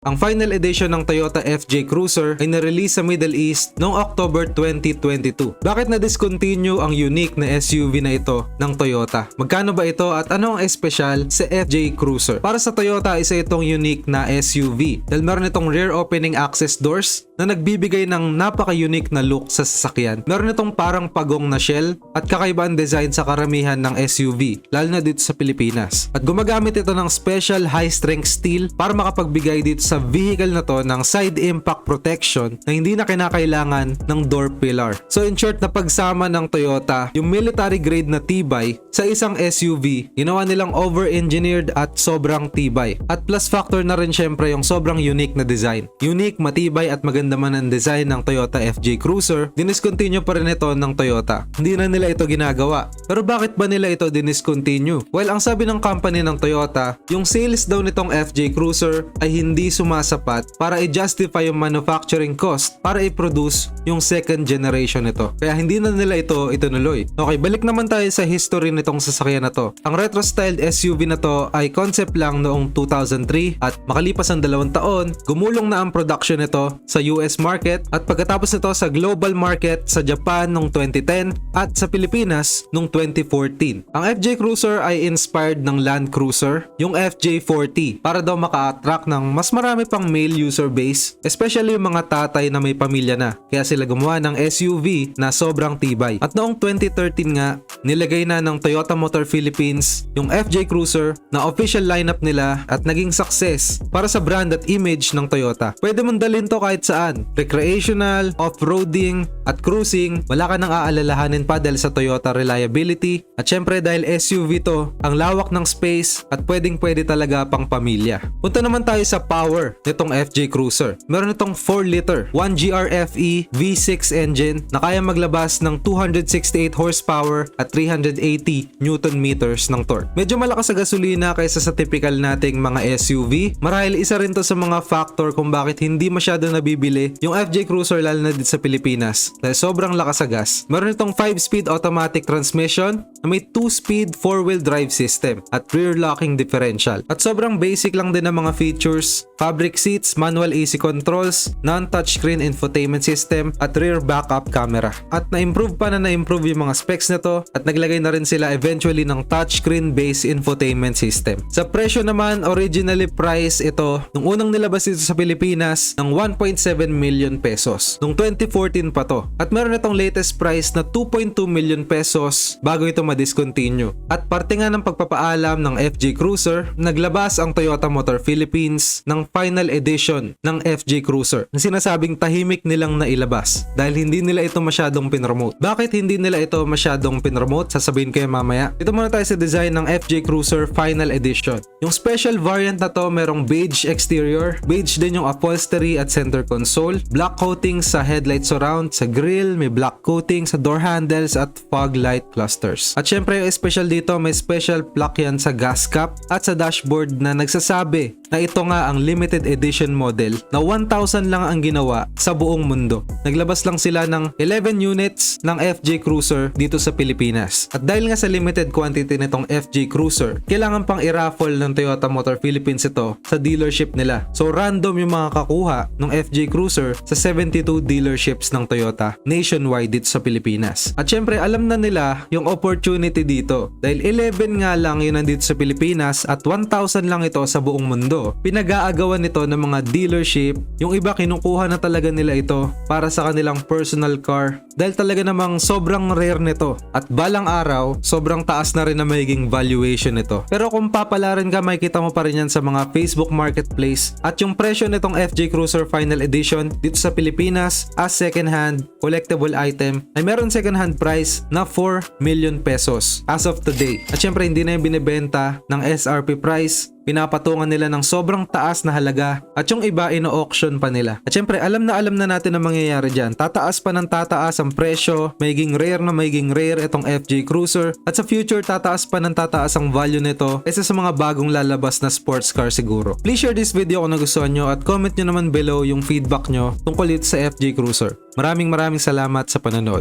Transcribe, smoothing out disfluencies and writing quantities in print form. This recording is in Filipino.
Ang final edition ng Toyota FJ Cruiser ay na-release sa Middle East noong October 2022. Bakit na-discontinue ang unique na SUV na ito ng Toyota? Magkano ba ito at ano ang espesyal sa FJ Cruiser? Para sa Toyota, isa itong unique na SUV dahil meron itong rear opening access doors na nagbibigay ng napaka-unique na look sa sasakyan. Meron itong parang pagong na shell at kakaibang design sa karamihan ng SUV, lalo na dito sa Pilipinas. At gumagamit ito ng special high-strength steel para makapagbigay dito sa vehicle na to ng side impact protection na hindi na kinakailangan ng door pillar. So in short, na pagsama ng Toyota yung military grade na tibay sa isang SUV, ginawa nilang over-engineered at sobrang tibay. At plus factor na rin syempre yung sobrang unique na design. Unique, matibay at maganda man ang design ng Toyota FJ Cruiser, diniscontinue pa rin ito ng Toyota. Hindi na nila ito ginagawa. Pero bakit ba nila ito diniscontinue? Well, ang sabi ng company ng Toyota, yung sales daw nitong FJ Cruiser ay hindi sumasapat para i-justify yung manufacturing cost para i-produce yung second generation nito. Kaya hindi na nila ito itinuloy. Okay, balik naman tayo sa history nitong sasakyan na to. Ang retro-styled SUV na to ay concept lang noong 2003 at makalipas ang 2 taon, gumulong na ang production nito sa US market at pagkatapos nito sa global market sa Japan noong 2010 at sa Pilipinas noong 2014. Ang FJ Cruiser ay inspired ng Land Cruiser, yung FJ40, para daw maka-attract ng mas marami pang male user base, especially yung mga tatay na may pamilya na. Kaya sila gumawa ng SUV na sobrang tibay. At noong 2013 nga, nilagay na ng Toyota Motor Philippines yung FJ Cruiser na official lineup nila at naging success para sa brand at image ng Toyota. Pwede mong dalhin to kahit saan. Recreational, off-roading, at cruising, wala ka nang aalalahanin pa dahil sa Toyota reliability. At syempre dahil SUV to, ang lawak ng space at pwedeng-pwede talaga pang pamilya. Punta naman tayo sa power nitong FJ Cruiser. Meron itong 4-liter 1GR-FE V6 engine na kaya maglabas ng 268 horsepower at 380 Newton meters ng torque. Medyo malakas sa gasolina kaysa sa typical nating mga SUV. Marahil isa rin to sa mga factor kung bakit hindi masyado nabibili yung FJ Cruiser lalo na dito sa Pilipinas dahil sobrang lakas sa gas. Meron itong 5-speed automatic transmission na may 2-speed 4-wheel drive system at rear locking differential. At sobrang basic lang din ang mga features: fabric seats, manual AC controls, non-touchscreen infotainment system at rear backup camera. At na-improve pa na na-improve yung mga specs nito at naglagay na rin sila eventually ng touchscreen based infotainment system. Sa presyo naman, originally price ito nung unang nilabas dito sa Pilipinas ng 1.7 million pesos. Nung 2014 pa to. At meron itong latest price na 2.2 million pesos bago ito ma-discontinue. At parte nga ng pagpapaalam ng FJ Cruiser, naglabas ang Toyota Motor Philippines ng final edition ng FJ Cruiser na sinasabing tahimik nilang nailabas dahil hindi nila ito masyadong pinromote. Bakit hindi nila ito masyadong pinromote? Sasabihin kayo mamaya. Ito muna tayo sa design ng FJ Cruiser Final Edition. Yung special variant na to merong beige exterior, beige din yung upholstery at center console, black coating sa headlight surround, sa grille, may black coating sa door handles at fog light clusters. At syempre yung special dito, may special plaque yan sa gas cap at sa dashboard na nagsasabi na ito nga ang limited edition model na 1,000 lang ang ginawa sa buong mundo. Naglabas lang sila ng 11 units ng FJ Cruiser dito sa Pilipinas. At dahil nga sa limited quantity nitong FJ Cruiser, kailangan pang i-raffle ng Toyota Motor Philippines ito sa dealership nila. So random yung mga kakuha ng FJ Cruiser sa 72 dealerships ng Toyota nationwide dito sa Pilipinas. At syempre alam na nila yung opportunity dito dahil 11 nga lang yun nandito sa Pilipinas at 1,000 lang ito sa buong mundo. Pinag-aagawan nito ng mga dealership, yung iba kinukuha na talaga nila ito para sa kanilang personal car dahil talaga namang sobrang rare nito at balang araw sobrang taas na rin na magiging valuation nito. Pero kung papalarin ka, makikita mo pa rin yan sa mga Facebook Marketplace. At yung presyo nitong FJ Cruiser Final Edition dito sa Pilipinas as second hand collectible item ay meron second hand price na 4 million pesos as of today. At syempre hindi na yung binibenta ng SRP price, pinapatungan nila ng sobrang taas na halaga at yung iba ino-auction pa nila. At syempre alam na natin ang mangyayari dyan. Tataas pa ng tataas ang presyo, magiging rare itong FJ Cruiser at sa future tataas pa ng tataas ang value nito isa sa mga bagong lalabas na sports car siguro. Please share this video kung nagustuhan nyo at comment nyo naman below yung feedback nyo tungkol dito sa FJ Cruiser. Maraming salamat sa panonood.